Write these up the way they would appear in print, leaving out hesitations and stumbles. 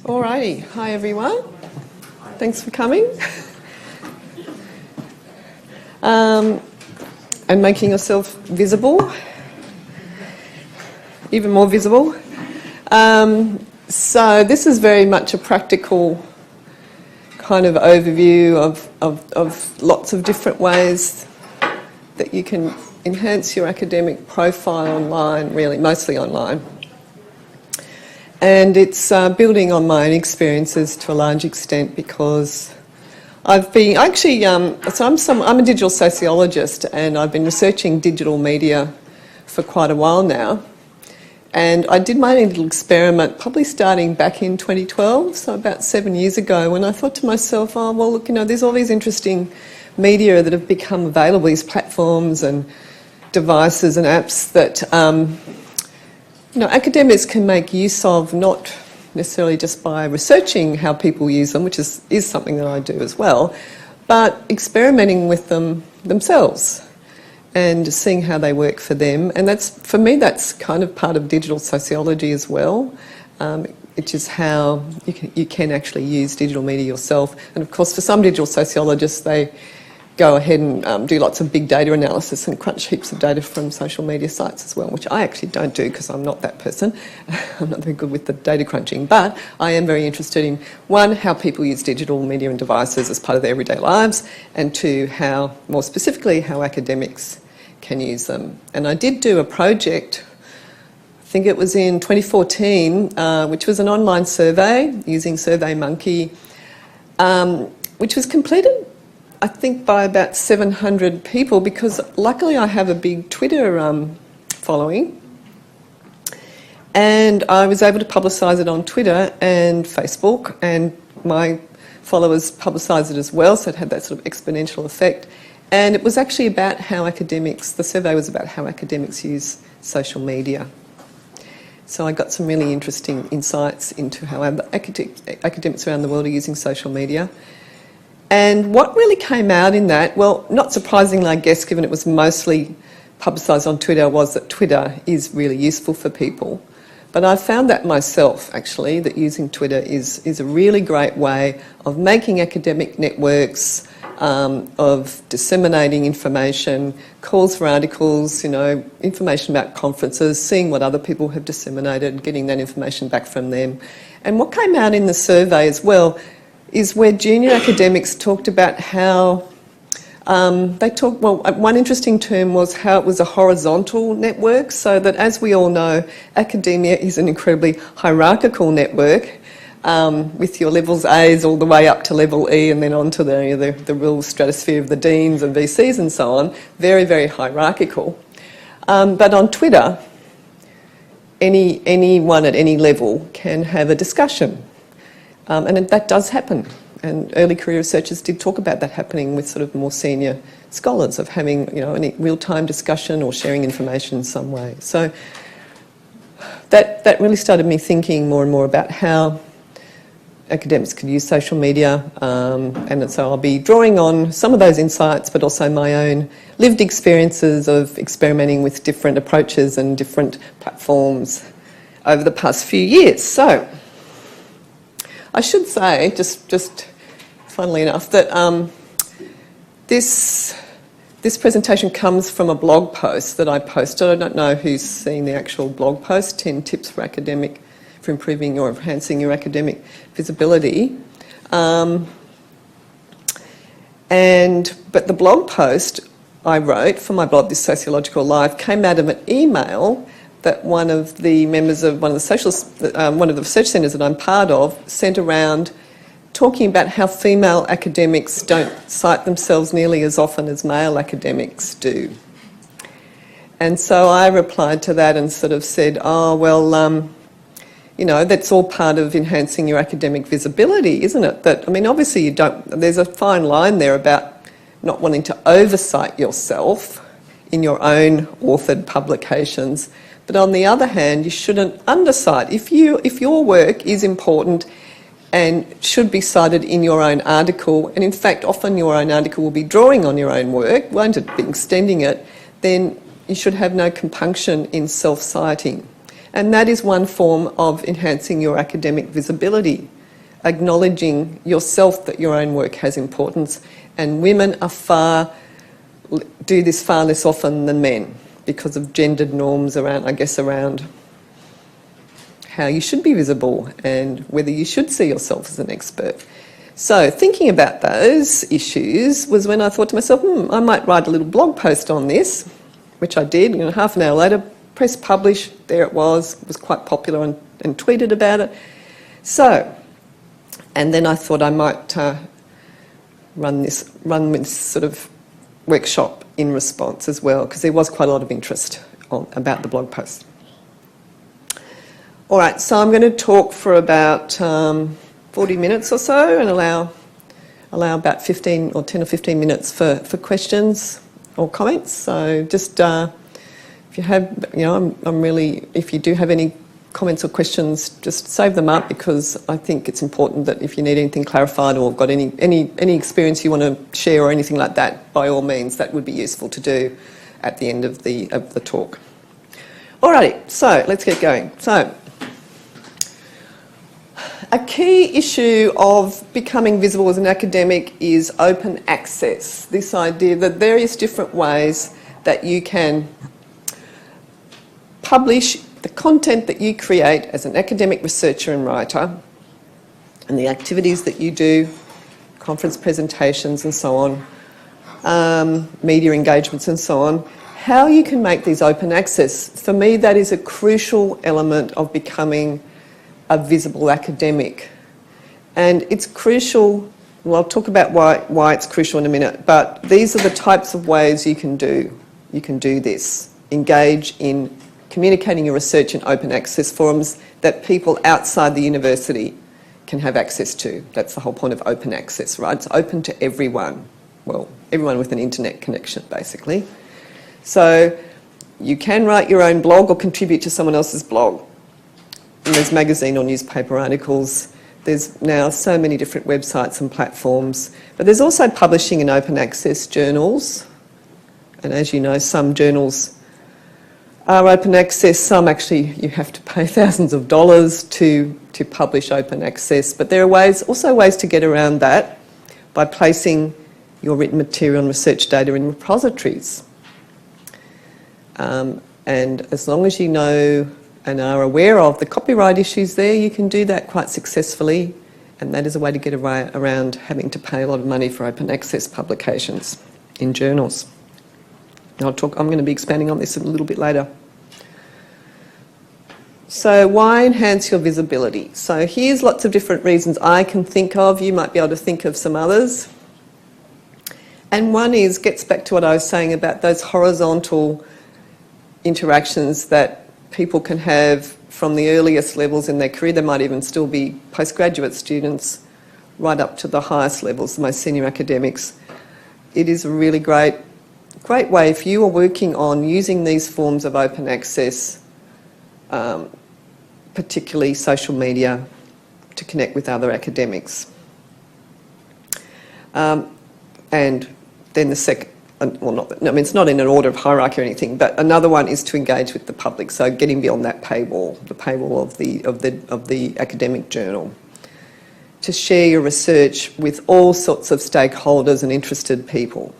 Alrighty, hi everyone. Thanks for coming. And making yourself visible, even more visible. So this is very much a practical kind of overview of lots of different ways that you can enhance your academic profile online, really, mostly online. And it's building on my own experiences to a large extent because I've been I'm a digital sociologist and I've been researching digital media for quite a while now. And I did my own little experiment, probably starting back in 2012, so about 7 years ago, when I thought to myself, oh, well, look, there's all these interesting media that have become available, these platforms and devices and apps that academics can make use of, not necessarily just by researching how people use them, which is something that I do as well, but experimenting with them themselves and seeing how they work for them. And for me, that's kind of part of digital sociology as well, which is how you can actually use digital media yourself. And of course, for some digital sociologists, they go ahead and do lots of big data analysis and crunch heaps of data from social media sites as well, which I actually don't do because I'm not that person. I'm not very good with the data crunching, but I am very interested in, one, how people use digital media and devices as part of their everyday lives, and two, more specifically, how academics can use them. And I did do a project, I think it was in 2014, which was an online survey using SurveyMonkey, which was completed I think by about 700 people, because luckily I have a big Twitter following, and I was able to publicise it on Twitter and Facebook, and my followers publicised it as well, so it had that sort of exponential effect. And it was actually about the survey was about how academics use social media. So I got some really interesting insights into how academics around the world are using social media. And what really came out in that, well, not surprisingly, I guess, given it was mostly publicised on Twitter, was that Twitter is really useful for people. But I found that myself, actually, that using Twitter is a really great way of making academic networks, of disseminating information, calls for articles, information about conferences, seeing what other people have disseminated, getting that information back from them. And what came out in the survey as well is where junior academics talked about how one interesting term was how it was a horizontal network, so that, as we all know, academia is an incredibly hierarchical network, with your levels A's all the way up to level E and then on to the real stratosphere of the deans and VCs and so on. Very, very hierarchical. But on Twitter, anyone at any level can have a discussion. And that does happen. And early career researchers did talk about that happening with sort of more senior scholars, of having any real-time discussion or sharing information in some way. So that really started me thinking more and more about how academics could use social media. And so I'll be drawing on some of those insights, but also my own lived experiences of experimenting with different approaches and different platforms over the past few years. So I should say, just funnily enough, that this presentation comes from a blog post that I posted. I don't know who's seen the actual blog post, 10 tips for improving or enhancing your academic visibility. But the blog post I wrote for my blog, This Sociological Life, came out of an email that one of the members of one of the research centres that I'm part of sent around, talking about how female academics don't cite themselves nearly as often as male academics do. And so I replied to that and sort of said, oh, well, that's all part of enhancing your academic visibility, isn't it? Obviously there's a fine line there about not wanting to oversight yourself in your own authored publications. But on the other hand, you shouldn't undercite. If your work is important and should be cited in your own article, and in fact often your own article will be drawing on your own work, won't it be extending it, then you should have no compunction in self-citing. And that is one form of enhancing your academic visibility, acknowledging yourself that your own work has importance, and women do this far less often than men because of gendered norms around how you should be visible and whether you should see yourself as an expert. So thinking about those issues was when I thought to myself, I might write a little blog post on this, which I did. Half an hour later, press publish, there it was quite popular and tweeted about it. So, and then I thought I might run this sort of workshop in response as well, because there was quite a lot of interest about the blog post. All right, so I'm going to talk for about 40 minutes or so and allow about 10 or 15 minutes for questions or comments. So just if you have, if you do have any comments or questions, just save them up, because I think it's important that if you need anything clarified or got any experience you want to share or anything like that, by all means, that would be useful to do at the end of the talk. Alrighty, so let's get going. So, a key issue of becoming visible as an academic is open access. This idea that various different ways that you can publish the content that you create as an academic researcher and writer, and the activities that you do, conference presentations and so on, media engagements and so on, how you can make these open access. For me, that is a crucial element of becoming a visible academic. And it's crucial, well, I'll talk about why it's crucial in a minute, but these are the types of ways you can do this. Engage in communicating your research in open access forums that people outside the university can have access to. That's the whole point of open access, right? It's open to everyone. Well, everyone with an internet connection, basically. So you can write your own blog or contribute to someone else's blog. And there's magazine or newspaper articles. There's now so many different websites and platforms. But there's also publishing in open access journals. And as you know, some journals are open access. Some actually you have to pay thousands of dollars to publish open access. But there are also ways to get around that by placing your written material and research data in repositories. And as long as you know and are aware of the copyright issues there, you can do that quite successfully, and that is a way to get around having to pay a lot of money for open access publications in journals. I'm going to be expanding on this a little bit later. So why enhance your visibility? So here's lots of different reasons I can think of. You might be able to think of some others. And one gets back to what I was saying about those horizontal interactions that people can have from the earliest levels in their career. They might even still be postgraduate students right up to the highest levels, the most senior academics. It is a really great way if you are working on using these forms of open access, particularly social media, to connect with other academics. And then the second, it's not in an order of hierarchy or anything, but another one is to engage with the public. So getting beyond that paywall, the paywall of the academic journal, to share your research with all sorts of stakeholders and interested people,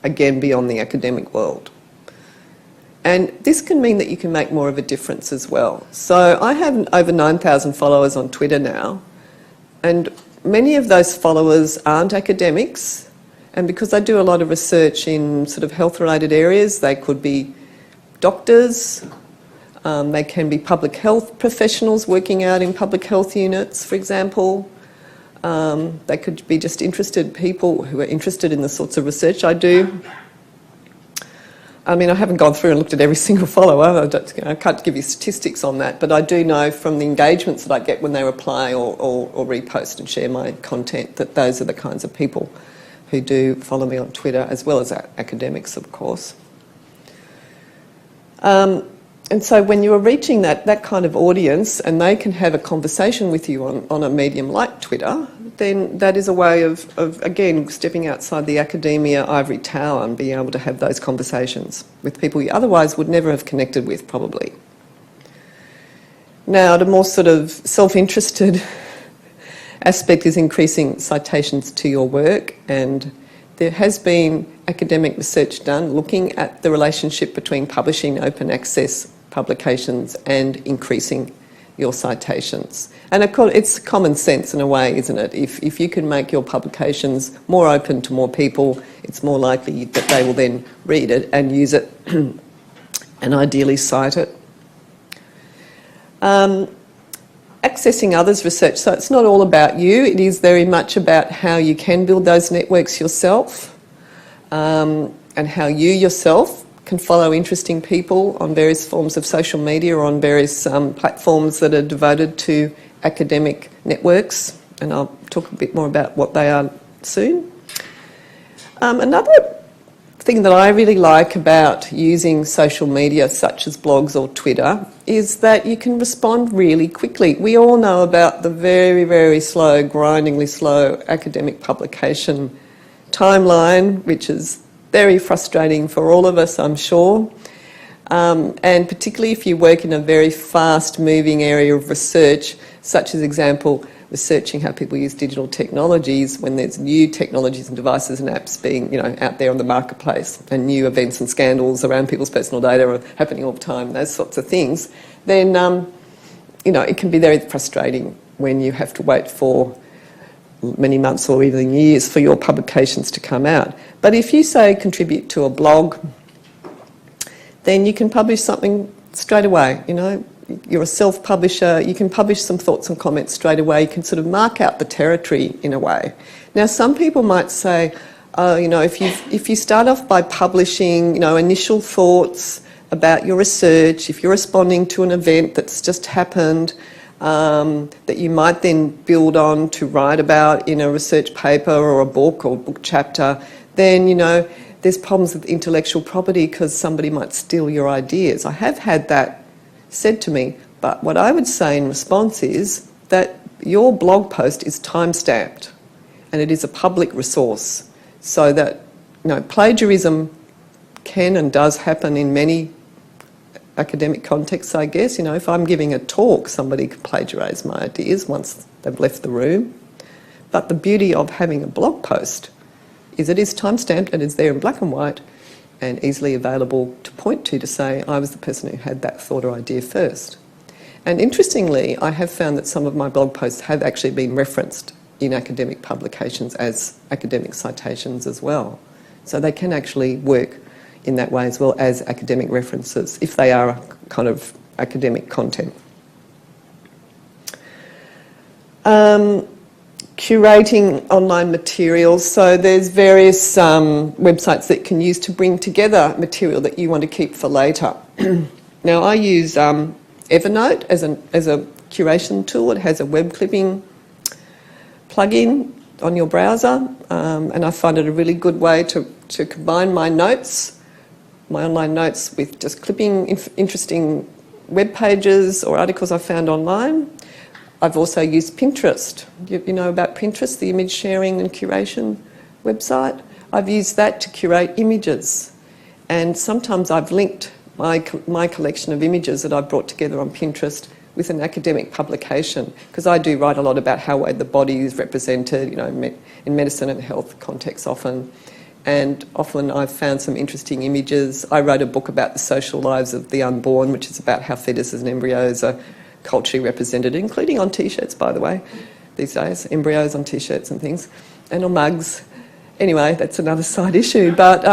again beyond the academic world. And this can mean that you can make more of a difference as well. So I have over 9,000 followers on Twitter now, and many of those followers aren't academics. And because I do a lot of research in sort of health-related areas, they could be doctors, they can be public health professionals working out in public health units, for example. They could be just interested people who are interested in the sorts of research I do. I mean, I haven't gone through and looked at every single follower. I can't give you statistics on that, but I do know from the engagements that I get when they reply or repost and share my content that those are the kinds of people who do follow me on Twitter, as well as academics, of course. And so when you are reaching that kind of audience and they can have a conversation with you on a medium like Twitter, then that is a way of again, stepping outside the academia ivory tower and being able to have those conversations with people you otherwise would never have connected with, probably. Now, the more sort of self-interested aspect is increasing citations to your work, and there has been academic research done looking at the relationship between publishing open access publications and increasing your citations. And it's common sense in a way, isn't it? If you can make your publications more open to more people, it's more likely that they will then read it and use it and ideally cite it. Accessing others' research. So it's not all about you, it is very much about how you can build those networks yourself, and how you yourself can follow interesting people on various forms of social media or on various platforms that are devoted to academic networks, and I'll talk a bit more about what they are soon. Another thing that I really like about using social media such as blogs or Twitter is that you can respond really quickly. We all know about the very, very slow, grindingly slow academic publication timeline, which is very frustrating for all of us, I'm sure. And particularly if you work in a very fast-moving area of research, such as, example, researching how people use digital technologies when there's new technologies and devices and apps being, out there on the marketplace, and new events and scandals around people's personal data are happening all the time, those sorts of things, then, it can be very frustrating when you have to wait for many months or even years for your publications to come out. But if you, say, contribute to a blog, then you can publish something straight away, You're a self-publisher, you can publish some thoughts and comments straight away, you can sort of mark out the territory in a way. Now, some people might say, if you start off by publishing, initial thoughts about your research, if you're responding to an event that's just happened, that you might then build on to write about in a research paper or a book or book chapter, then, there's problems with intellectual property because somebody might steal your ideas. I have had that said to me, but what I would say in response is that your blog post is time-stamped and it is a public resource, so that plagiarism can and does happen in many academic contexts, I guess. If I'm giving a talk, somebody could plagiarise my ideas once they've left the room. But the beauty of having a blog post is it is time-stamped and it's there in black and white and easily available to point to say, I was the person who had that thought or idea first. And interestingly, I have found that some of my blog posts have actually been referenced in academic publications as academic citations as well. So they can actually work in that way as well as academic references, if they are a kind of academic content. Curating online materials. So there's various websites that you can use to bring together material that you want to keep for later. Now, I use Evernote as a curation tool. It has a web clipping plugin on your browser, and I find it a really good way to combine my notes, my online notes, with just clipping interesting web pages or articles I found online. I've also used Pinterest. You know about Pinterest, the image sharing and curation website? I've used that to curate images. And sometimes I've linked my collection of images that I've brought together on Pinterest with an academic publication, because I do write a lot about how the body is represented, in medicine and health contexts often. And often I've found some interesting images. I wrote a book about the social lives of the unborn, which is about how fetuses and embryos are culturally represented, including on T-shirts, by the way, these days, embryos on T-shirts and things, and on mugs. Anyway, that's another side issue. But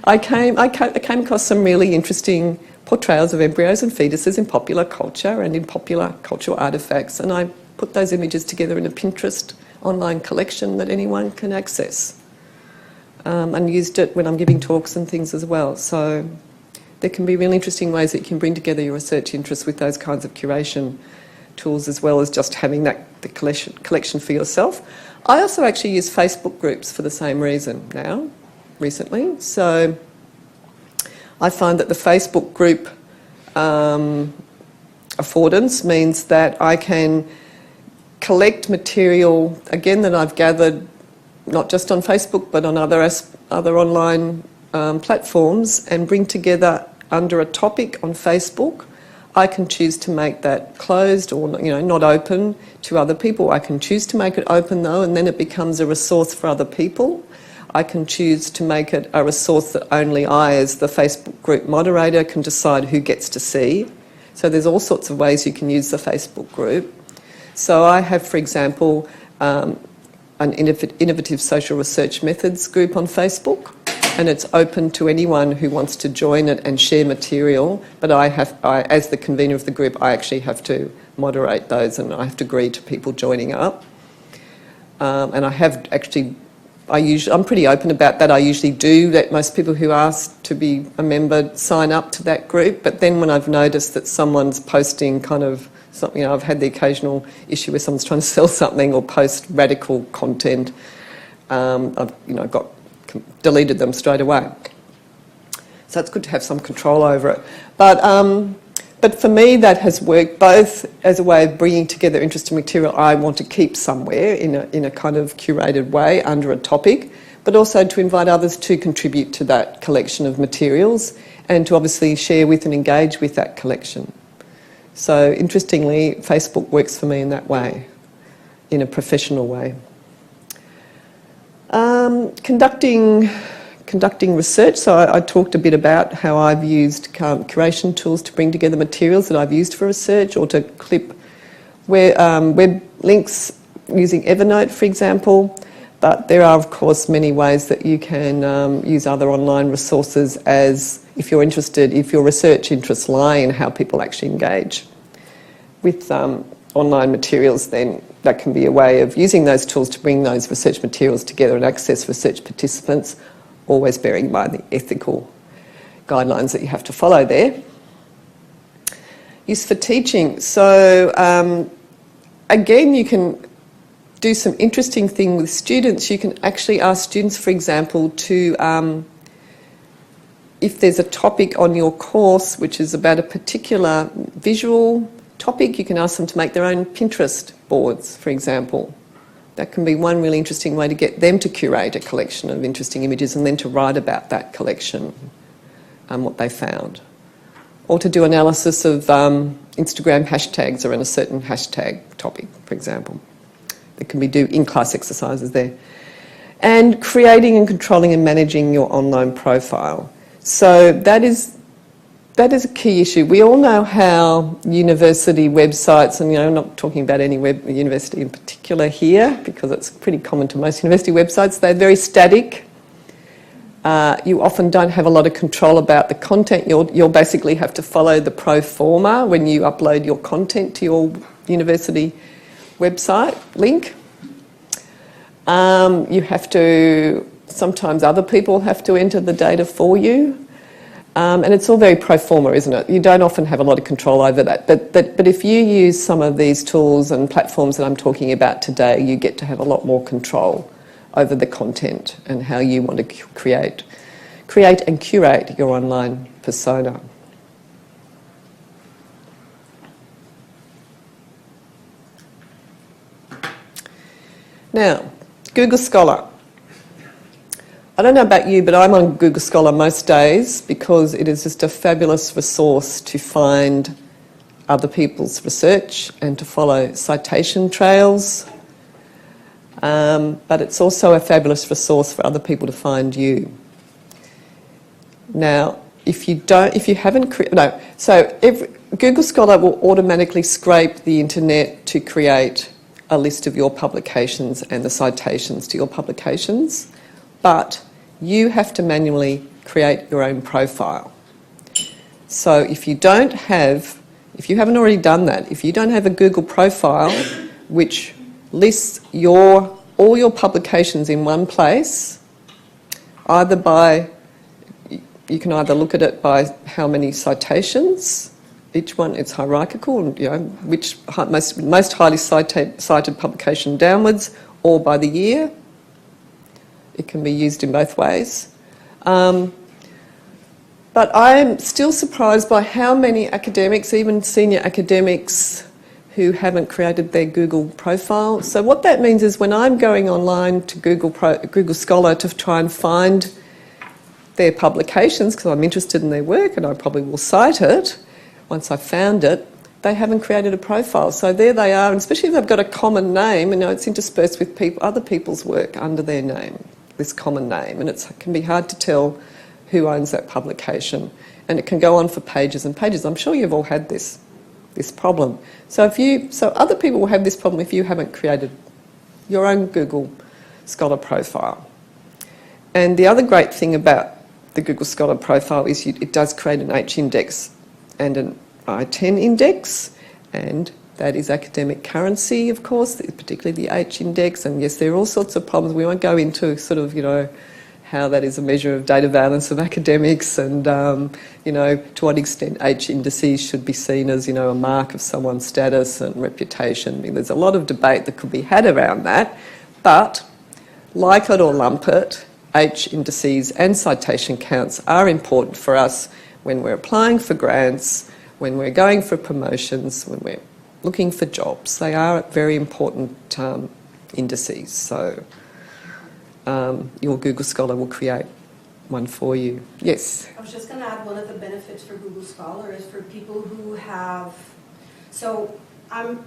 I came across some really interesting portrayals of embryos and fetuses in popular culture and in popular cultural artefacts, and I put those images together in a Pinterest online collection that anyone can access, and used it when I'm giving talks and things as well. So there can be really interesting ways that you can bring together your research interests with those kinds of curation tools, as well as just having the collection for yourself. I also actually use Facebook groups for the same reason now, recently. So I find that the Facebook group affordance means that I can collect material, again, that I've gathered not just on Facebook but on other online platforms, and bring together under a topic on Facebook I can choose to make that closed or not open to other people. I can choose to make it open though, and then it becomes a resource for other people. I can choose to make it a resource that only I, as the Facebook group moderator, can decide who gets to see. So there's all sorts of ways you can use the Facebook group. So I have, for example, an innovative social research methods group on Facebook, and it's open to anyone who wants to join it and share material. But I, as the convener of the group, I actually have to moderate those, and I have to agree to people joining up. And I have actually, I'm pretty open about that. I usually do let most people who ask to be a member sign up to that group. But then when I've noticed that someone's posting kind of something, I've had the occasional issue where someone's trying to sell something or post radical content, I've deleted them straight away. So it's good to have some control over it. But for me, that has worked both as a way of bringing together interesting material I want to keep somewhere in a kind of curated way under a topic, but also to invite others to contribute to that collection of materials and to obviously share with and engage with that collection. So interestingly, Facebook works for me in that way, in a professional way. Conducting research, so I talked a bit about how I've used curation tools to bring together materials that I've used for research, or to clip web links using Evernote, for example. But there are, of course, many ways that you can use other online resources as, if you're interested, if your research interests lie in how people actually engage with online materials, then that can be a way of using those tools to bring those research materials together and access research participants, always bearing in mind the ethical guidelines that you have to follow there. Use for teaching. So again, you can do some interesting thing with students. You can actually ask students, for example, to, if there's a topic on your course which is about a particular visual topic, you can ask them to make their own Pinterest boards, for example. That can be one really interesting way to get them to curate a collection of interesting images and then to write about that collection and what they found. Or to do analysis of Instagram hashtags around a certain hashtag topic, for example. There can be in-class exercises there. And creating and controlling and managing your online profile. So that is a key issue. We all know how university websites, and I'm not talking about any university in particular here because it's pretty common to most university websites, they're very static. You often don't have a lot of control about the content. You'll basically have to follow the pro forma when you upload your content to your university website link. You have to, sometimes other people have to enter the data for you. And it's all very pro forma, isn't it? You don't often have a lot of control over that. But if you use some of these tools and platforms that I'm talking about today, you get to have a lot more control over the content and how you want to create and curate your online persona. Now, Google Scholar. I don't know about you, but I'm on Google Scholar most days because it is just a fabulous resource to find other people's research and to follow citation trails. But it's also a fabulous resource for other people to find you. Now, Google Scholar will automatically scrape the internet to create a list of your publications and the citations to your publications, but you have to manually create your own profile. So if you haven't already done that, if you don't have a Google profile which lists all your publications in one place, you can either look at it by how many citations, each one it's hierarchical, which most highly cited publication downwards, or by the year. It can be used in both ways. But I'm still surprised by how many academics, even senior academics, who haven't created their Google profile. So what that means is when I'm going online to Google Scholar to try and find their publications, because I'm interested in their work and I probably will cite it, once I found it, they haven't created a profile. So there they are, and especially if they've got a common name, and it's interspersed with other people's work under their name, this common name, and it can be hard to tell who owns that publication, and it can go on for pages and pages. I'm sure you've all had this problem. So other people will have this problem if you haven't created your own Google Scholar profile. And the other great thing about the Google Scholar profile is it does create an H index and an I-10 index, and that is academic currency, of course, particularly the H index. And yes, there are all sorts of problems. We won't go into sort of, how that is a measure of data valence of academics, and, to what extent H indices should be seen as, a mark of someone's status and reputation. I mean, there's a lot of debate that could be had around that, but like it or lump it, H indices and citation counts are important for us when we're applying for grants, when we're going for promotions, when we're looking for jobs. They are very important indices. So your Google Scholar will create one for you. Yes? I was just going to add, one of the benefits for Google Scholar is for people who have... So I'm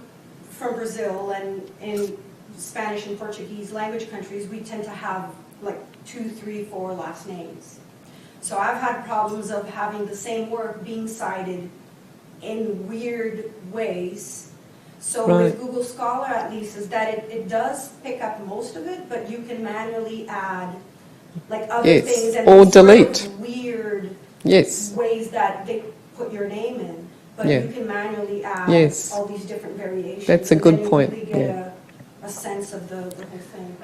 from Brazil, and in Spanish and Portuguese language countries, we tend to have like 2, 3, 4 last names. So I've had problems of having the same work being cited in weird ways. So with Google Scholar, at least, is that it does pick up most of it, but you can manually add like other things and or delete sort of weird ways that they put your name in. But you can manually add all these different variations. That's a good point. Really get a sense of the whole thing.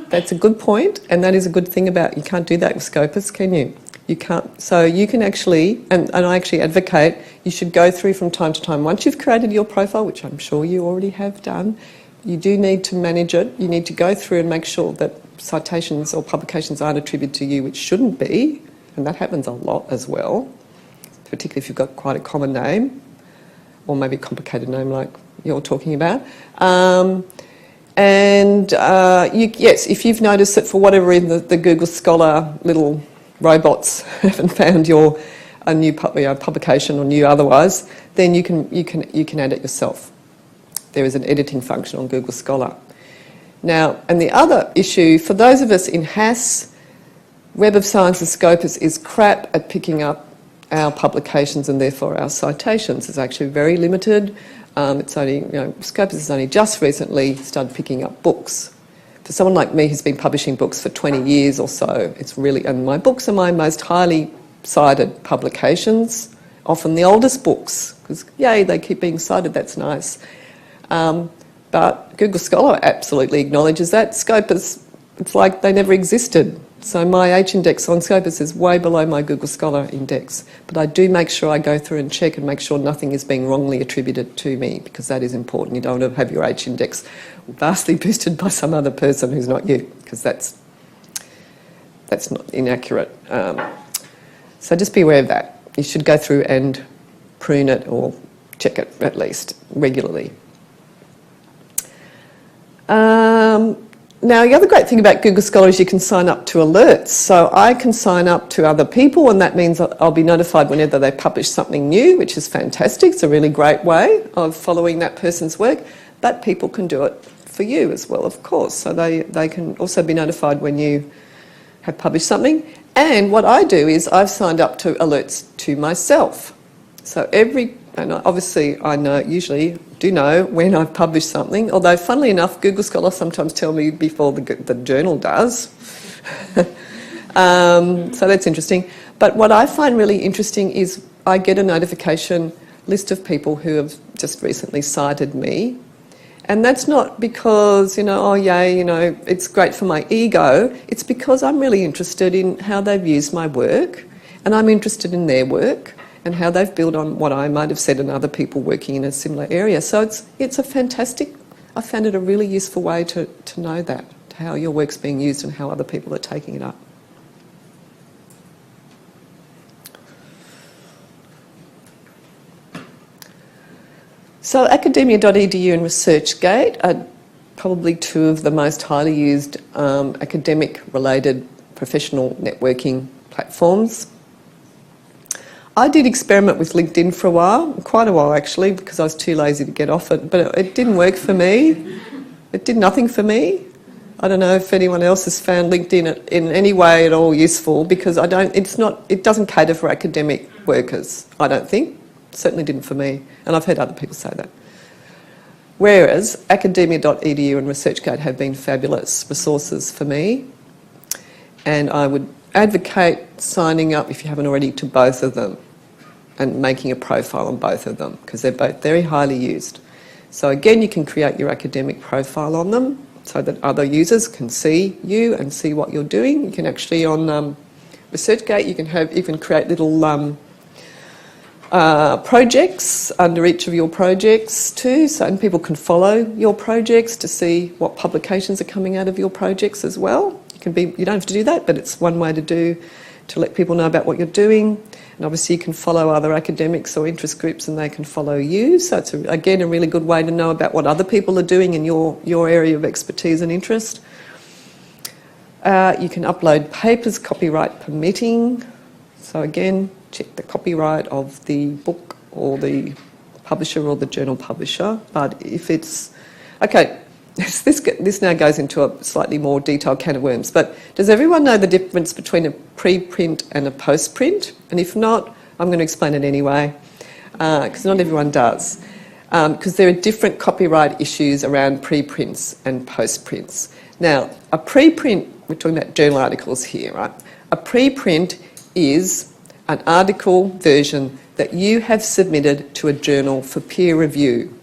That's a good point, and that is a good thing about, you can't do that with Scopus, can you? You can't. So you can actually, and I actually advocate, you should go through from time to time. Once you've created your profile, which I'm sure you already have done, you do need to manage it. You need to go through and make sure that citations or publications aren't attributed to you, which shouldn't be, and that happens a lot as well, particularly if you've got quite a common name, or maybe a complicated name like you're talking about. Yes, if you've noticed that for whatever reason the Google Scholar little robots haven't found a new publication or new otherwise, then you can add it yourself. There is an editing function on Google Scholar. Now, and the other issue for those of us in HASS, Web of Science and Scopus is crap at picking up our publications and therefore our citations. It's actually very limited. It's only, Scopus has only just recently started picking up books. For someone like me who's been publishing books for 20 years or so, it's really, and my books are my most highly cited publications, often the oldest books, because yay, they keep being cited, that's nice. But Google Scholar absolutely acknowledges that. Scopus, it's like they never existed. So my H index on Scopus is way below my Google Scholar index. But I do make sure I go through and check and make sure nothing is being wrongly attributed to me, because that is important. You don't want to have your H index vastly boosted by some other person who's not you, because that's not inaccurate. So just be aware of that. You should go through and prune it or check it at least regularly. Now, the other great thing about Google Scholar is you can sign up to alerts. So I can sign up to other people, and that means I'll be notified whenever they publish something new, which is fantastic. It's a really great way of following that person's work. But people can do it for you as well, of course. So they can also be notified when you have published something. And what I do is I've signed up to alerts to myself. So and obviously I usually do know when I've published something, although funnily enough, Google Scholar sometimes tell me before the journal does. So that's interesting. But what I find really interesting is I get a notification list of people who have just recently cited me. And that's not because, oh yay, it's great for my ego. It's because I'm really interested in how they've used my work, and I'm interested in their work and how they've built on what I might have said and other people working in a similar area. So it's a fantastic, I found it a really useful way to know that, how your work's being used and how other people are taking it up. So academia.edu and ResearchGate are probably two of the most highly used academic-related professional networking platforms. I did experiment with LinkedIn for a while, quite a while actually, because I was too lazy to get off it, but it didn't work for me. It did nothing for me. I don't know if anyone else has found LinkedIn in any way at all useful, because it doesn't cater for academic workers, I don't think. Certainly didn't for me, and I've heard other people say that. Whereas academia.edu and ResearchGate have been fabulous resources for me, and I would advocate signing up, if you haven't already, to both of them and making a profile on both of them, because they're both very highly used. So again, you can create your academic profile on them so that other users can see you and see what you're doing. You can actually, on ResearchGate, you can create little projects under each of your projects too, and people can follow your projects to see what publications are coming out of your projects as well. You don't have to do that, but it's one way to let people know about what you're doing. And obviously you can follow other academics or interest groups and they can follow you. So it's, again, a really good way to know about what other people are doing in your area of expertise and interest. You can upload papers, copyright permitting. So again, check the copyright of the book or the publisher or the journal publisher. But if it's... Okay, this now goes into a slightly more detailed can of worms, but does everyone know the difference between a preprint and a postprint? And if not, I'm going to explain it anyway, because not everyone does. Because there are different copyright issues around preprints and postprints. Now, a preprint, we're talking about journal articles here, right? A preprint is an article version that you have submitted to a journal for peer review.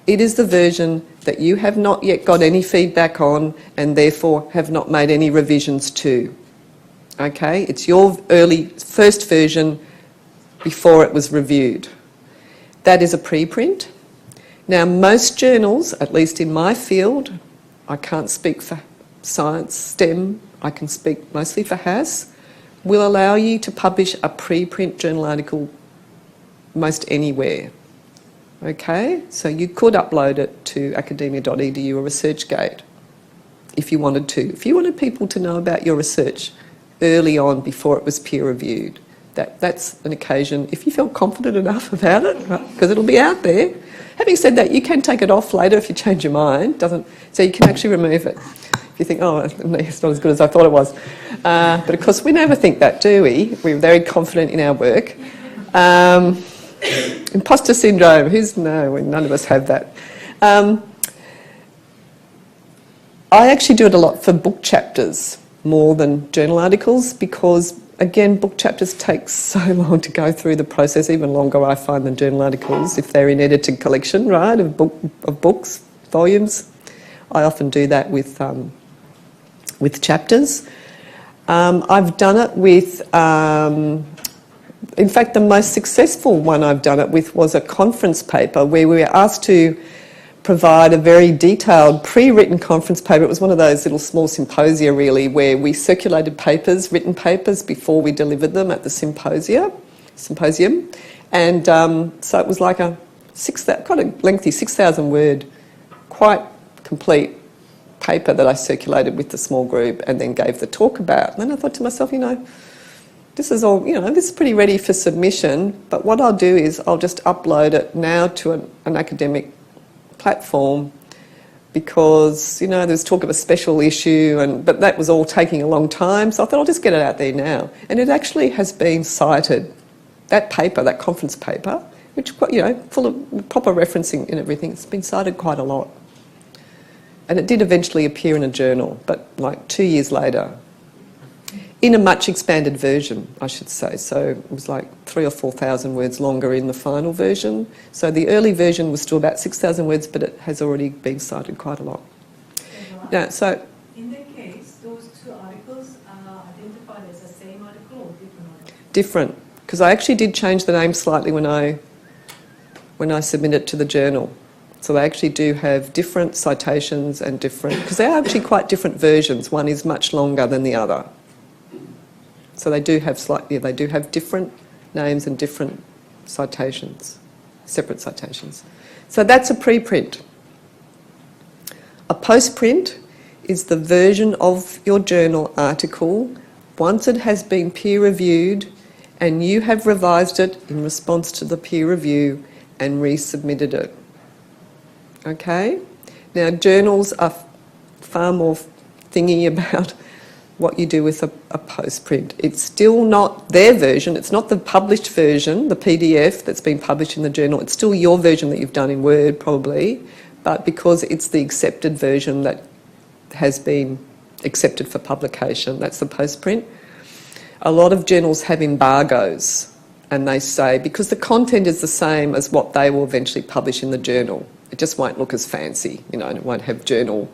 It is the version that you have not yet got any feedback on and therefore have not made any revisions to. Okay? It's your first version before it was reviewed. That is a preprint. Now, most journals, at least in my field, I can't speak for science, STEM, I can speak mostly for HAS, will allow you to publish a preprint journal article most anywhere. Okay, so you could upload it to academia.edu or ResearchGate if you wanted to. If you wanted people to know about your research early on before it was peer reviewed, that's an occasion, if you felt confident enough about it, because it'll be out there. Having said that, you can take it off later if you change your mind, so you can actually remove it. If you think, oh, it's not as good as I thought it was. But of course, we never think that, do we? We're very confident in our work. Imposter syndrome, none of us have that. I actually do it a lot for book chapters more than journal articles because, again, book chapters take so long to go through the process, even longer I find than journal articles if they're in edited collection, right, of books, volumes. I often do that with chapters. I've done it with... in fact, the most successful one I've done it with was a conference paper where we were asked to provide a very detailed pre-written conference paper. It was one of those little small symposia really where we circulated papers, written papers, before we delivered them at the symposium. And so it was like quite a lengthy 6,000 word, quite complete paper that I circulated with the small group and then gave the talk about. And then I thought to myself, this is all, this is pretty ready for submission, but what I'll do is I'll just upload it now to an academic platform because, there's talk of a special issue, but that was all taking a long time, so I thought I'll just get it out there now. And it actually has been cited, that paper, that conference paper, which, full of proper referencing and everything, it's been cited quite a lot. And it did eventually appear in a journal, but like 2 years later, in a much expanded version, I should say. So it was like 3,000 or 4,000 words longer in the final version. So the early version was still about 6,000 words, but it has already been cited quite a lot. Now, so in that case, those two articles are identified as the same article or different article? Different, because I actually did change the name slightly when I submitted it to the journal. So they actually do have different citations and different, because they are actually quite different versions. One is much longer than the other. So they do have different names and different citations, separate citations. So that's a preprint. A postprint is the version of your journal article once it has been peer reviewed and you have revised it in response to the peer review and resubmitted it. Okay? Now, journals are far more thingy about what you do with a postprint. It's still not their version, it's not the published version, the PDF that's been published in the journal, it's still your version that you've done in Word probably, but because it's the accepted version that has been accepted for publication, that's the postprint. A lot of journals have embargoes, and they say, because the content is the same as what they will eventually publish in the journal, it just won't look as fancy, you know, and it won't have journal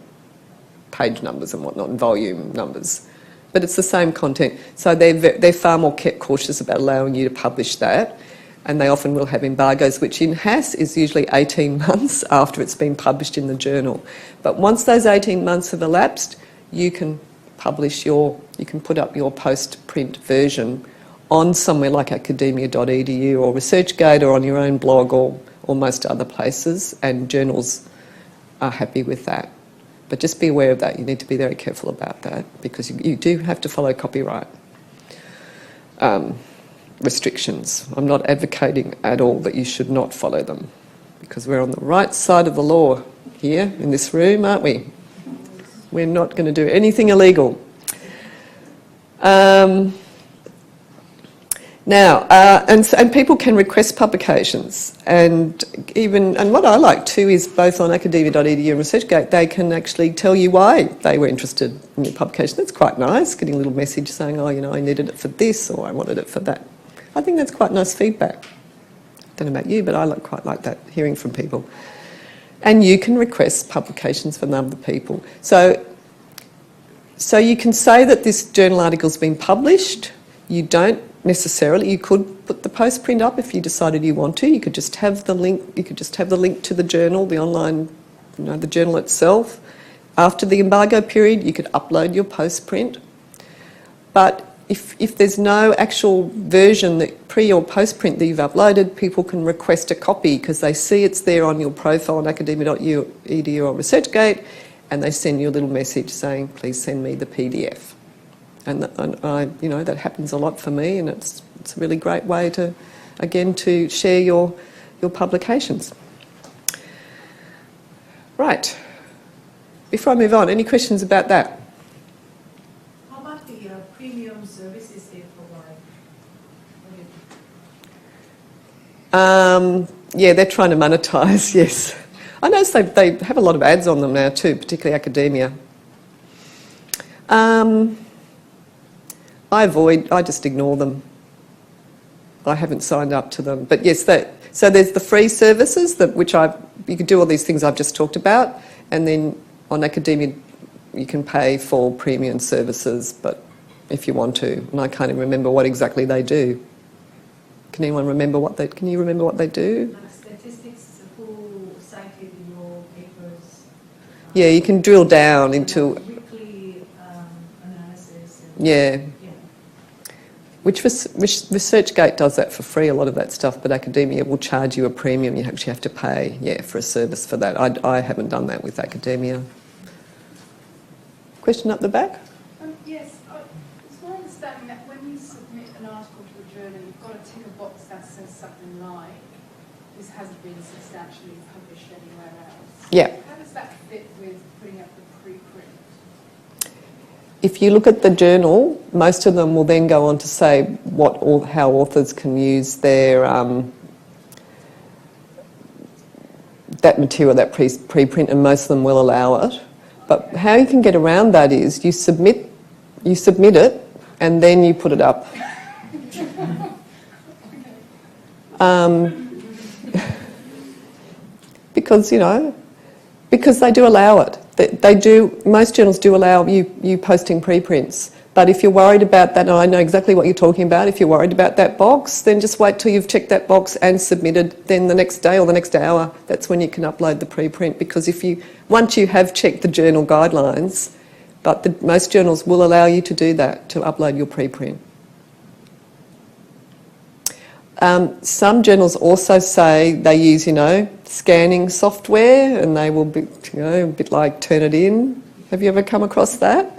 page numbers and whatnot and volume numbers. But it's the same content. So they're far more cautious about allowing you to publish that, and they often will have embargoes, which in HAS is usually 18 months after it's been published in the journal. But once those 18 months have elapsed, you can publish you can put up your post-print version on somewhere like academia.edu or ResearchGate or on your own blog or most other places, and journals are happy with that. But just be aware of that. You need to be very careful about that, because you do have to follow copyright restrictions. I'm not advocating at all that you should not follow them, because we're on the right side of the law here in this room, aren't we? We're not going to do anything illegal. Now, and people can request publications, and what I like too is both on academia.edu and ResearchGate, they can actually tell you why they were interested in your publication. That's quite nice, getting a little message saying, oh, you know, I needed it for this, or I wanted it for that. I think that's quite nice feedback. I don't know about you, but I quite like that, hearing from people. And you can request publications from other people. So you can say that this journal article's been published. You don't necessarily. You could put the postprint up if you decided you want to. You could just have the link. You could just have the link to the journal, the online, you know, the journal itself. After the embargo period, you could upload your postprint. But if there's no actual version, that pre or postprint that you've uploaded, people can request a copy because they see it's there on your profile on academia.edu or ResearchGate, and they send you a little message saying, please send me the PDF. And I, you know, that happens a lot for me, and it's a really great way to, again, to share your publications. Right. Before I move on, any questions about that? How about the premium services they provide? Yeah, they're trying to monetise, yes. I notice they have a lot of ads on them now too, particularly academia. I just ignore them. I haven't signed up to them. But yes, so there's the free services, you can do all these things I've just talked about, and then on academia you can pay for premium services, but if you want to, and I can't even remember what exactly they do. Can you remember what they do? Like statistics, who cited your papers. Yeah, you can drill down into... weekly analysis. Yeah. Which ResearchGate does that for free, a lot of that stuff, but academia will charge you a premium. You actually have to pay, for a service for that. I haven't done that with academia. Question up the back? Yes, it's my understanding that when you submit an article to a journal, you've got to tick a box that says something like, this hasn't been substantially published anywhere else. Yeah. How does that fit with putting up the preprint? If you look at the journal, most of them will then go on to say how authors can use their that material, that preprint, and most of them will allow it. But how you can get around that is you submit it, and then you put it up. Because they do allow it. Most journals do allow you posting preprints. But if you're worried about that, and I know exactly what you're talking about, if you're worried about that box, then just wait till you've checked that box and submitted. Then the next day or the next hour, that's when you can upload the preprint. Because once you have checked the journal guidelines, but most journals will allow you to do that, to upload your preprint. Some journals also say they use, scanning software, and they will be, a bit like Turnitin. Have you ever come across that?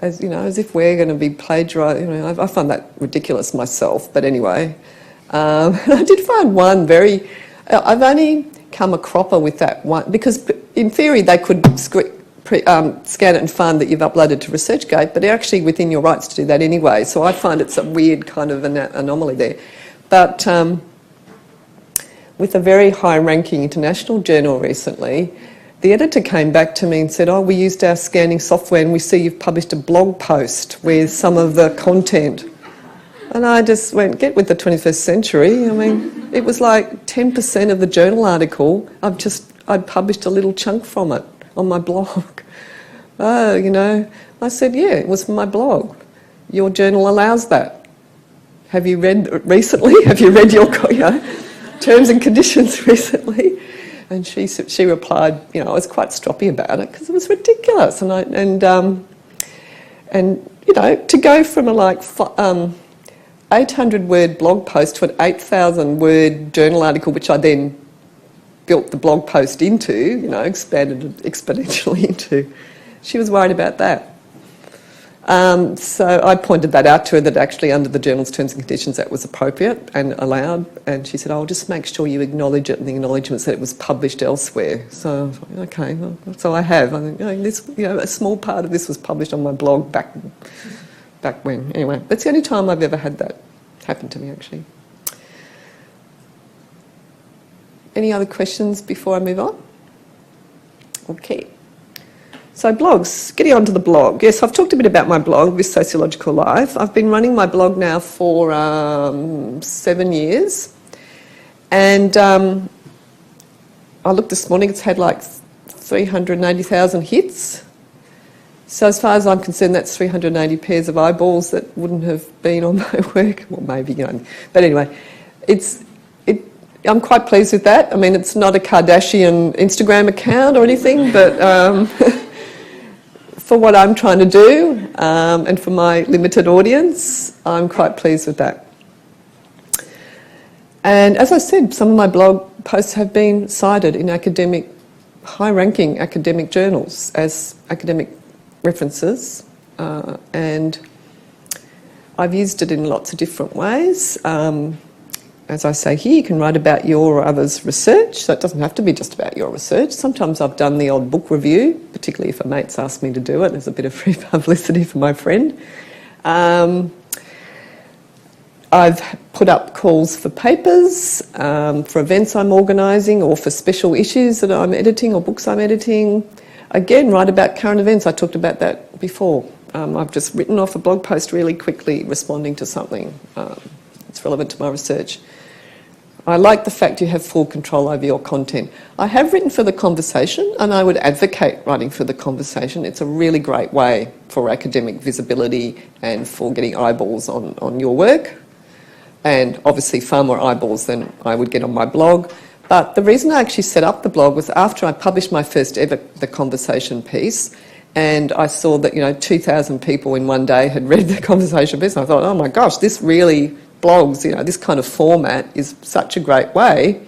as you know, as if we're going to be plagiarising. You know, I find that ridiculous myself. But anyway, I did find one very. I've only come a cropper with that one because, in theory, they could scan it and find that you've uploaded to ResearchGate, but they're actually within your rights to do that anyway. So I find it's a weird kind of an anomaly there. But with a very high-ranking international journal recently, the editor came back to me and said, oh, we used our scanning software and we see you've published a blog post with some of the content. And I just went, get with the 21st century. I mean, it was like 10% of the journal article, I'd published a little chunk from it on my blog. Oh, you know, I said, yeah, it was from my blog. Your journal allows that. Have you read recently? Have you read your terms and conditions recently? And she replied, you know, I was quite stroppy about it because it was ridiculous. And you know, to go from a 800-word blog post to an 8,000-word journal article, which I then built the blog post into, you know, expanded it exponentially into. She was worried about that. So I pointed that out to her that actually under the journal's terms and conditions that was appropriate and allowed. And she said, oh, just make sure you acknowledge it in the acknowledgements that it was published elsewhere. So I was like, okay, well, so I have. I think, you know, a small part of this was published on my blog back when. Anyway, that's the only time I've ever had that happen to me, actually. Any other questions before I move on? Okay. So blogs, getting onto the blog. Yes, I've talked a bit about my blog, This Sociological Life. I've been running my blog now for 7 years. And I looked this morning, it's had like 380,000 hits. So as far as I'm concerned, that's 380 pairs of eyeballs that wouldn't have been on my work. Well, maybe, you know. But anyway, I'm quite pleased with that. I mean, it's not a Kardashian Instagram account or anything, but for what I'm trying to do and for my limited audience, I'm quite pleased with that. And as I said, some of my blog posts have been cited in high-ranking academic journals as academic references, and I've used it in lots of different ways. As I say here, you can write about your or others' research, so it doesn't have to be just about your research. Sometimes I've done the odd book review, particularly if a mate's asked me to do it. There's a bit of free publicity for my friend. I've put up calls for papers, for events I'm organising, or for special issues that I'm editing or books I'm editing. Again, write about current events. I talked about that before. I've just written off a blog post really quickly responding to something that's relevant to my research. I like the fact you have full control over your content. I have written for the conversation, and I would advocate writing for the conversation. It's a really great way for academic visibility and for getting eyeballs on your work, and obviously far more eyeballs than I would get on my blog. But the reason I actually set up the blog was after I published my first ever The Conversation piece, and I saw that, you know, 2,000 people in one day had read The Conversation piece, and I thought, oh my gosh, this really blogs, you know, this kind of format is such a great way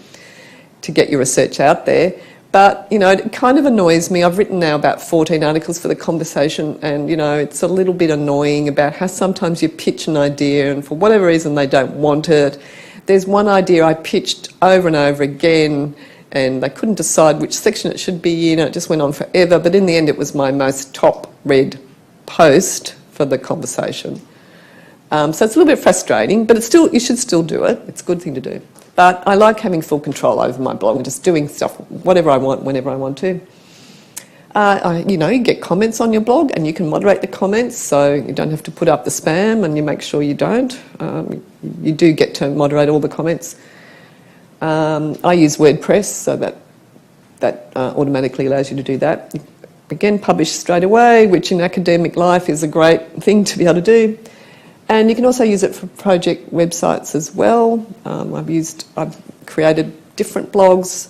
to get your research out there. But, you know, it kind of annoys me. I've written now about 14 articles for The Conversation, and, you know, it's a little bit annoying about how sometimes you pitch an idea and for whatever reason they don't want it. There's one idea I pitched over and over again, and they couldn't decide which section it should be in, and it just went on forever. But in the end, it was my most top read post for The Conversation. So it's a little bit frustrating, but you should still do it. It's a good thing to do. But I like having full control over my blog and just doing stuff whatever I want, whenever I want to. You know, you get comments on your blog and you can moderate the comments, so you don't have to put up the spam, and you make sure you don't. You do get to moderate all the comments. I use WordPress, so that automatically allows you to do that. Again, publish straight away, which in academic life is a great thing to be able to do. And you can also use it for project websites as well. I've created different blogs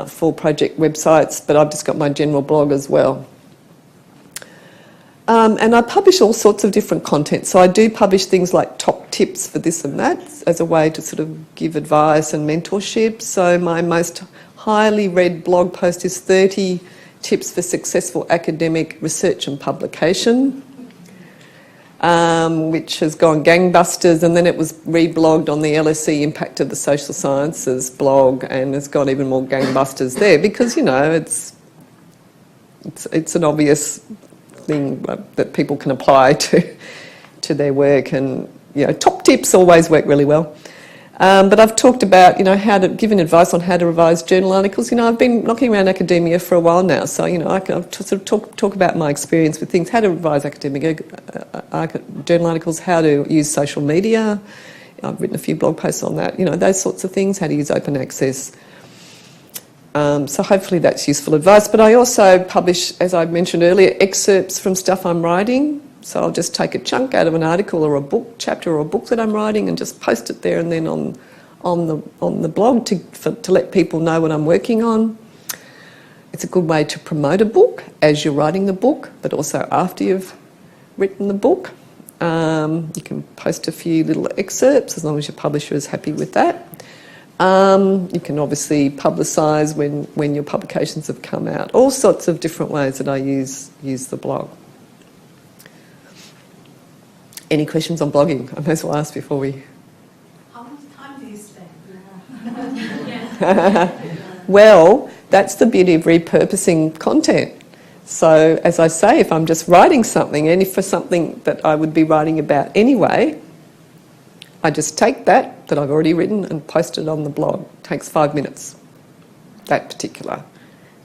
for project websites, but I've just got my general blog as well. And I publish all sorts of different content. So I do publish things like top tips for this and that as a way to sort of give advice and mentorship. So my most highly read blog post is 30 tips for successful academic research and publication. which has gone gangbusters, and then it was reblogged on the LSE Impact of the Social Sciences blog, and it's got even more gangbusters there because, you know, it's an obvious thing that people can apply to their work, and, you know, top tips always work really well. But I've talked about, you know, giving advice on how to revise journal articles. You know, I've been knocking around academia for a while now, so, you know, I can sort of talk about my experience with things, how to revise academic journal articles, how to use social media. I've written a few blog posts on that, you know, those sorts of things, how to use open access. So hopefully that's useful advice. But I also publish, as I mentioned earlier, excerpts from stuff I'm writing. So I'll just take a chunk out of an article or a book, chapter or a book that I'm writing, and just post it there and then on the blog to let people know what I'm working on. It's a good way to promote a book as you're writing the book, but also after you've written the book. You can post a few little excerpts as long as your publisher is happy with that. You can obviously publicise when your publications have come out. All sorts of different ways that I use the blog. Any questions on blogging? I may as well ask before we... How much time do you spend? Well, that's the beauty of repurposing content. So, as I say, if I'm just writing something, and if for something that I would be writing about anyway, I just take that I've already written and post it on the blog. It takes 5 minutes, that particular,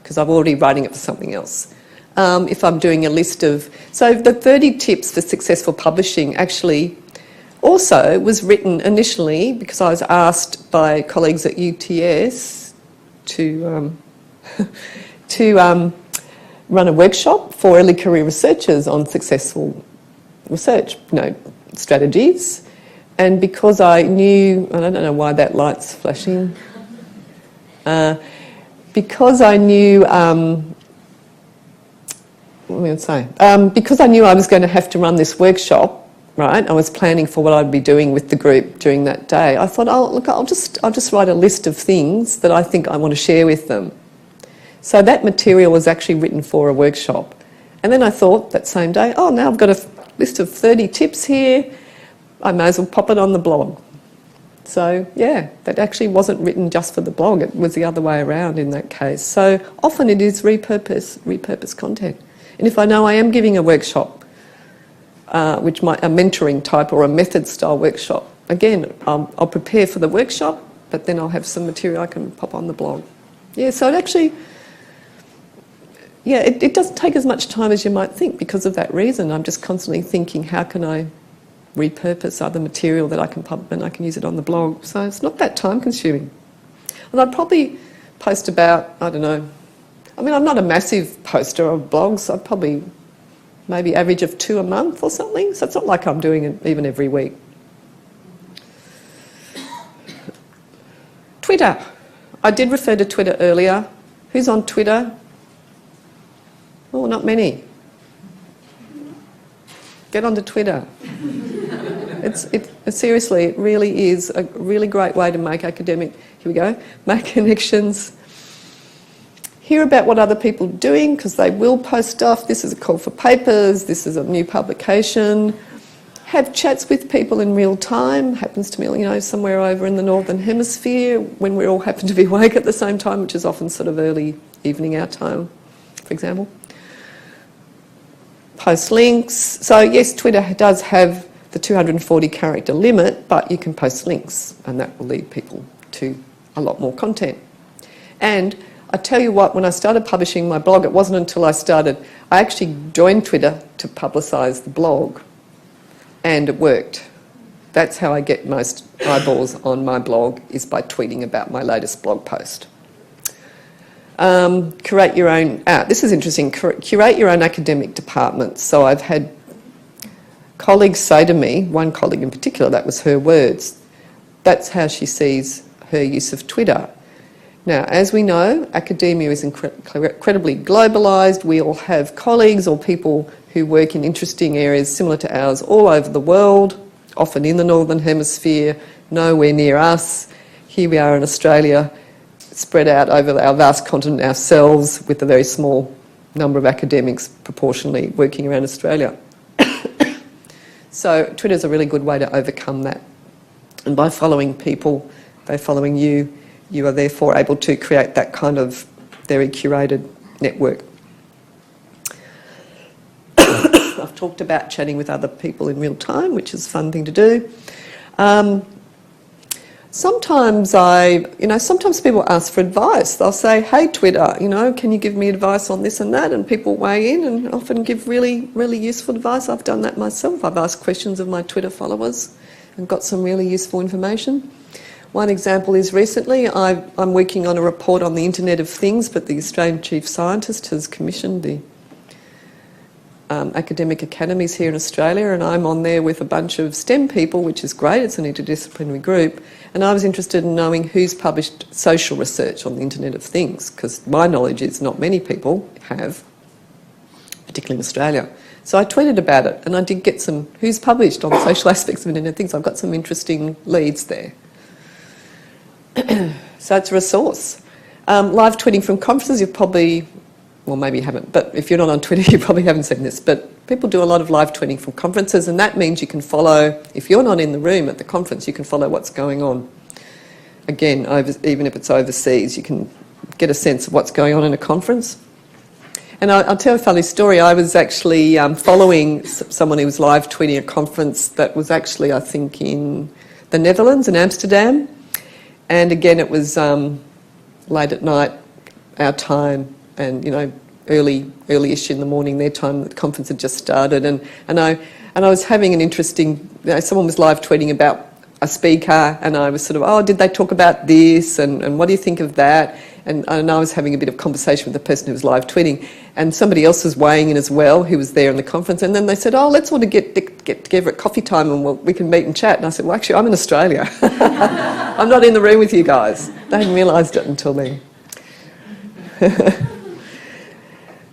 because I'm already writing it for something else. If I'm doing a list of... So the 30 tips for successful publishing actually also was written initially because I was asked by colleagues at UTS to run a workshop for early career researchers on successful research, you know, strategies. And because I knew... I don't know why that light's flashing. Because I knew... because I knew I was going to have to run this workshop, right? I was planning for what I'd be doing with the group during that day. I thought, oh, look, I'll just write a list of things that I think I want to share with them. So that material was actually written for a workshop. And then I thought that same day, oh, now I've got a list of 30 tips here. I may as well pop it on the blog. So, yeah, that actually wasn't written just for the blog. It was the other way around in that case. So often it is repurpose content. And if I know I am giving a workshop, a mentoring type or a method style workshop, again, I'll prepare for the workshop, but then I'll have some material I can pop on the blog. Yeah, so it actually, yeah, it doesn't take as much time as you might think because of that reason. I'm just constantly thinking, how can I repurpose other material that I can pub and I can use it on the blog. So it's not that time consuming. And I'd probably post about, I don't know, I mean, I'm not a massive poster of blogs. I probably maybe average of 2 a month or something. So it's not like I'm doing it even every week. Twitter. I did refer to Twitter earlier. Who's on Twitter? Oh, not many. Get onto Twitter. Seriously, it really is a really great way to make make connections. Hear about what other people are doing because they will post stuff. This is a call for papers. This is a new publication. Have chats with people in real time. Happens to me, you know, somewhere over in the Northern Hemisphere when we all happen to be awake at the same time, which is often sort of early evening our time, for example. Post links. So yes, Twitter does have the 240 character limit, but you can post links and that will lead people to a lot more content. And I tell you what, when I started publishing my blog, it wasn't until I actually joined Twitter to publicise the blog, and it worked. That's how I get most eyeballs on my blog, is by tweeting about my latest blog post. Curate your own... this is interesting. Curate your own academic department. So I've had colleagues say to me, one colleague in particular, that was her words, that's how she sees her use of Twitter. Now, as we know, academia is incredibly globalised. We all have colleagues or people who work in interesting areas similar to ours all over the world, often in the Northern Hemisphere, nowhere near us. Here we are in Australia, spread out over our vast continent ourselves with a very small number of academics proportionally working around Australia. So Twitter's a really good way to overcome that. And by following people, they're following you, you are therefore able to create that kind of very curated network. I've talked about chatting with other people in real time, which is a fun thing to do. Sometimes sometimes people ask for advice. They'll say, hey, Twitter, can you give me advice on this and that? And people weigh in and often give really, really useful advice. I've done that myself. I've asked questions of my Twitter followers and got some really useful information. One example is recently I'm working on a report on the Internet of Things, but the Australian Chief Scientist has commissioned the academic academies here in Australia, and I'm on there with a bunch of STEM people, which is great. It's an interdisciplinary group, and I was interested in knowing who's published social research on the Internet of Things, because my knowledge is not many people have, particularly in Australia. So I tweeted about it, and I did get some who's published on social aspects of Internet of Things. I've got some interesting leads there. So it's a resource. Live tweeting from conferences, you've probably, well, maybe you haven't, but if you're not on Twitter, you probably haven't seen this. But people do a lot of live tweeting from conferences, and that means you can follow, if you're not in the room at the conference, you can follow what's going on. Again, even if it's overseas, you can get a sense of what's going on in a conference. And I'll tell a funny story. I was actually following someone who was live tweeting a conference that was actually, I think, in the Netherlands, in Amsterdam. And again, it was late at night, our time, and early-ish in the morning their time. The conference had just started, and I was having an interesting. Someone was live tweeting about a speaker, and I was sort of, oh, did they talk about this, and what do you think of that? And I was having a bit of conversation with the person who was live tweeting, and somebody else was weighing in as well, who was there in the conference, and then they said, oh, let's all get together at coffee time and we can meet and chat. And I said, well, actually, I'm in Australia. I'm not in the room with you guys. They hadn't realised it until then.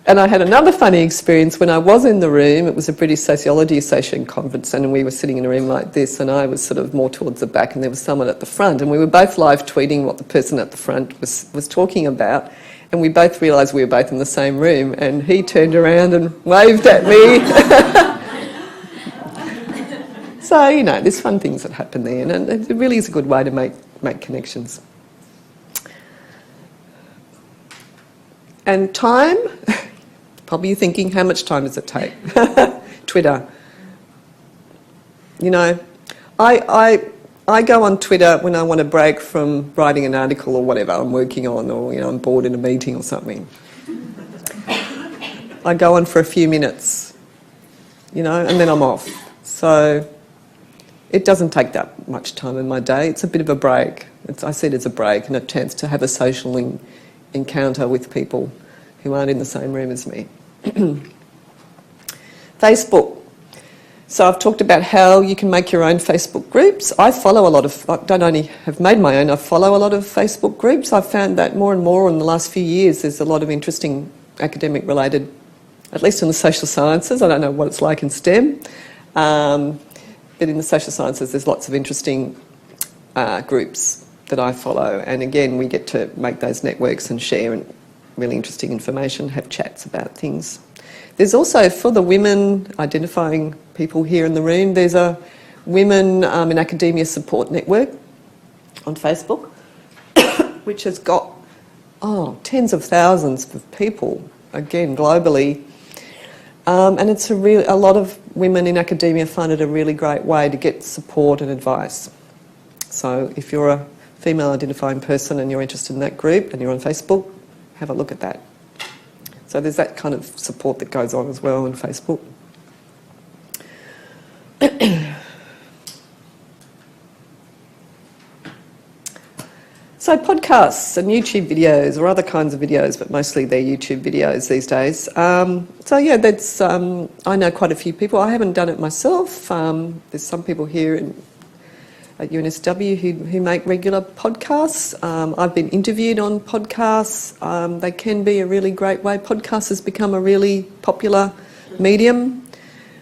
And I had another funny experience when I was in the room. It was a British Sociology Association conference, and we were sitting in a room like this, and I was sort of more towards the back, and there was someone at the front, and we were both live tweeting what the person at the front was talking about, and we both realised we were both in the same room, and he turned around and waved at me. So, there's fun things that happen there, and it really is a good way to make connections. And time... Probably you're thinking, how much time does it take? Twitter. I go on Twitter when I want to break from writing an article or whatever I'm working on, or I'm bored in a meeting or something. I go on for a few minutes, and then I'm off. So it doesn't take that much time in my day. It's a bit of a break. I see it as a break and a chance to have a social encounter with people who aren't in the same room as me. Facebook. So I've talked about how you can make your own Facebook groups. I don't only have made my own, I follow a lot of Facebook groups. I've found that more and more in the last few years there's a lot of interesting academic related, at least in the social sciences. I don't know what it's like in STEM, but in the social sciences there's lots of interesting groups that I follow. And again, we get to make those networks and share really interesting information, have chats about things. There's also, for the women, identifying people here in the room, there's a Women in Academia Support Network on Facebook, which has got, tens of thousands of people, again, globally. And it's a lot of women in academia find it a really great way to get support and advice. So if you're a female identifying person and you're interested in that group and you're on Facebook, have a look at that. So there's that kind of support that goes on as well on Facebook. So podcasts and YouTube videos, or other kinds of videos, but mostly they're YouTube videos these days. That's I know quite a few people. I haven't done it myself. There's some people here at UNSW who make regular podcasts. I've been interviewed on podcasts. They can be a really great way. Podcasts has become a really popular medium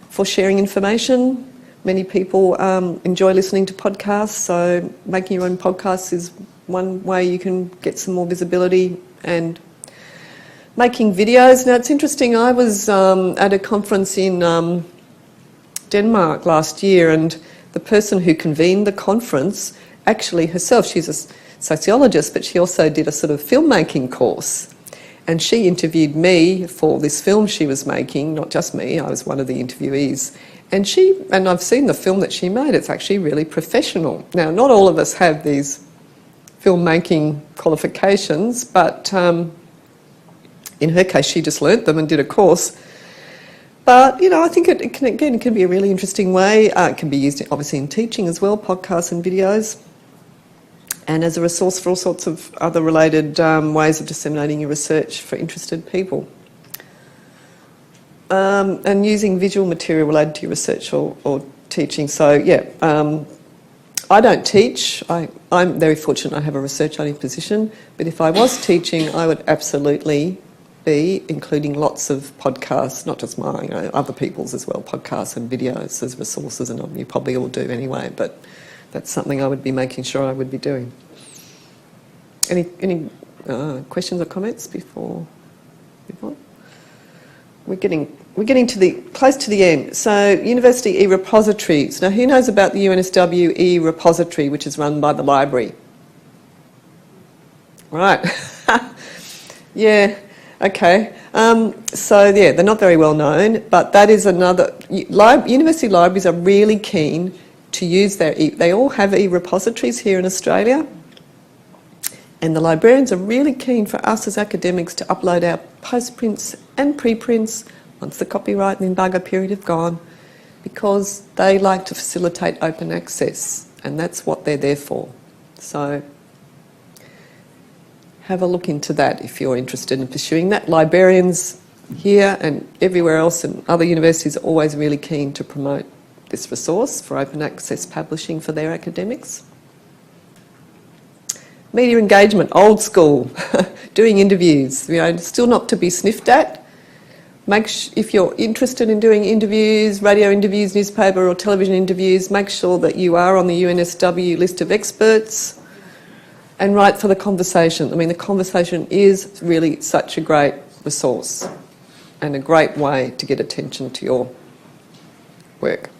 for sharing information. Many people enjoy listening to podcasts, so making your own podcasts is one way you can get some more visibility. And making videos. Now, it's interesting, I was at a conference in Denmark last year, and the person who convened the conference, actually herself, she's a sociologist, but she also did a sort of filmmaking course. And she interviewed me for this film she was making, not just me, I was one of the interviewees. And I've seen the film that she made, it's actually really professional. Now, not all of us have these filmmaking qualifications, but in her case she just learnt them and did a course. But, you know, I think it can be a really interesting way. It can be used obviously in teaching as well, podcasts and videos, and as a resource for all sorts of other related ways of disseminating your research for interested people. And using visual material related to your research or teaching. So, yeah, I don't teach. I'm very fortunate I have a research-only position, but if I was teaching, I would absolutely be including lots of podcasts, not just mine, you know, other people's as well, podcasts and videos as resources, and you probably all do anyway, but that's something I would be making sure I would be doing. Any questions or comments before we move on? We're getting close to the end. So, university e-repositories. Now, who knows about the UNSW e-repository, which is run by the library? Right. Yeah. Okay. So, yeah, they're not very well known, but that is another. University libraries are really keen to use they all have e-repositories here in Australia, and the librarians are really keen for us as academics to upload our postprints and preprints once the copyright and embargo period have gone, because they like to facilitate open access, and that's what they're there for. So have a look into that if you're interested in pursuing that. Librarians here and everywhere else and other universities are always really keen to promote this resource for open access publishing for their academics. Media engagement, old school, doing interviews, you know, still not to be sniffed at. If you're interested in doing interviews, radio interviews, newspaper or television interviews, make sure that you are on the UNSW list of experts and write for the conversation. I mean, the conversation is really such a great resource and a great way to get attention to your work.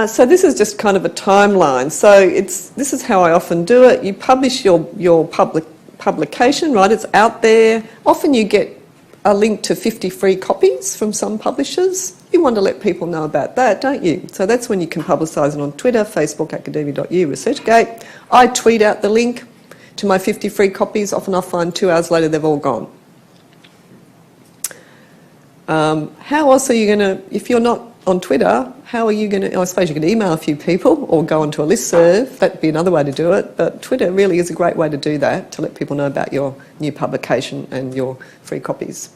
So this is just kind of a timeline. So this is how I often do it. You publish your publication, right? It's out there. Often you get a link to 50 free copies from some publishers. You want to let people know about that, don't you? So that's when you can publicise it on Twitter, Facebook, academia.eu, ResearchGate. I tweet out the link to my 50 free copies. Often I'll find 2 hours later they've all gone. How else are you going to, if you're not on Twitter, how are you going to, I suppose you can email a few people or go onto a listserv. That'd be another way to do it. But Twitter really is a great way to do that, to let people know about your new publication and your free copies.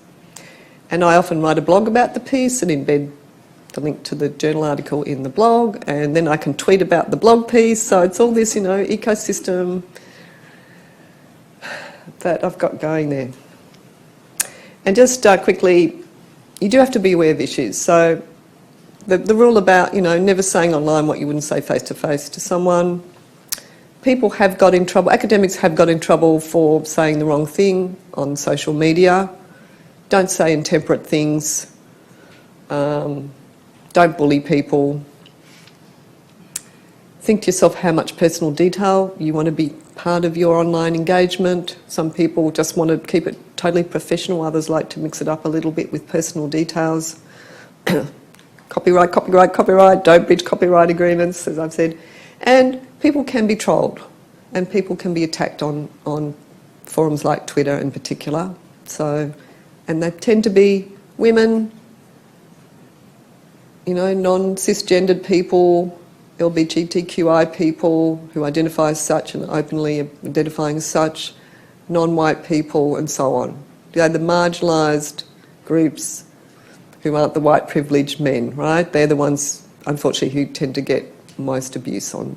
And I often write a blog about the piece and embed the link to the journal article in the blog, and then I can tweet about the blog piece. So it's all this, you know, ecosystem that I've got going there. And just quickly, you do have to be aware of issues. So the rule about, you know, never saying online what you wouldn't say face-to-face to someone. People have got in trouble, academics have got in trouble for saying the wrong thing on social media. Don't say intemperate things. Don't bully people. Think to yourself how much personal detail you want to be part of your online engagement. Some people just want to keep it totally professional, others like to mix it up a little bit with personal details. Copyright, copyright, copyright, don't breach copyright agreements, as I've said. And people can be trolled, and people can be attacked on forums like Twitter in particular. So, and they tend to be women, you know, non-cisgendered people, LGBTQI people who identify as such and are openly identifying as such, non-white people and so on. They're the marginalised groups who aren't the white privileged men, right? They're the ones, unfortunately, who tend to get most abuse on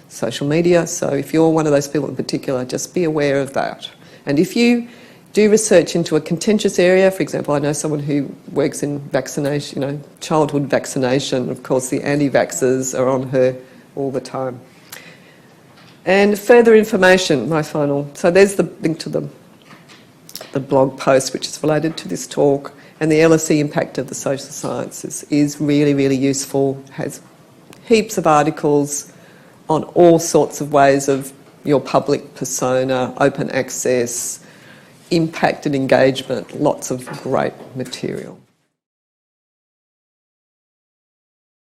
social media. So if you're one of those people in particular, just be aware of that. And if you do research into a contentious area, for example, I know someone who works in vaccination, you know, childhood vaccination. Of course, the anti-vaxxers are on her all the time. And further information, my final. So there's the link to the blog post, which is related to this talk. And the LSE Impact of the Social Sciences is really, really useful, has heaps of articles on all sorts of ways of your public persona, open access, impact and engagement, lots of great material.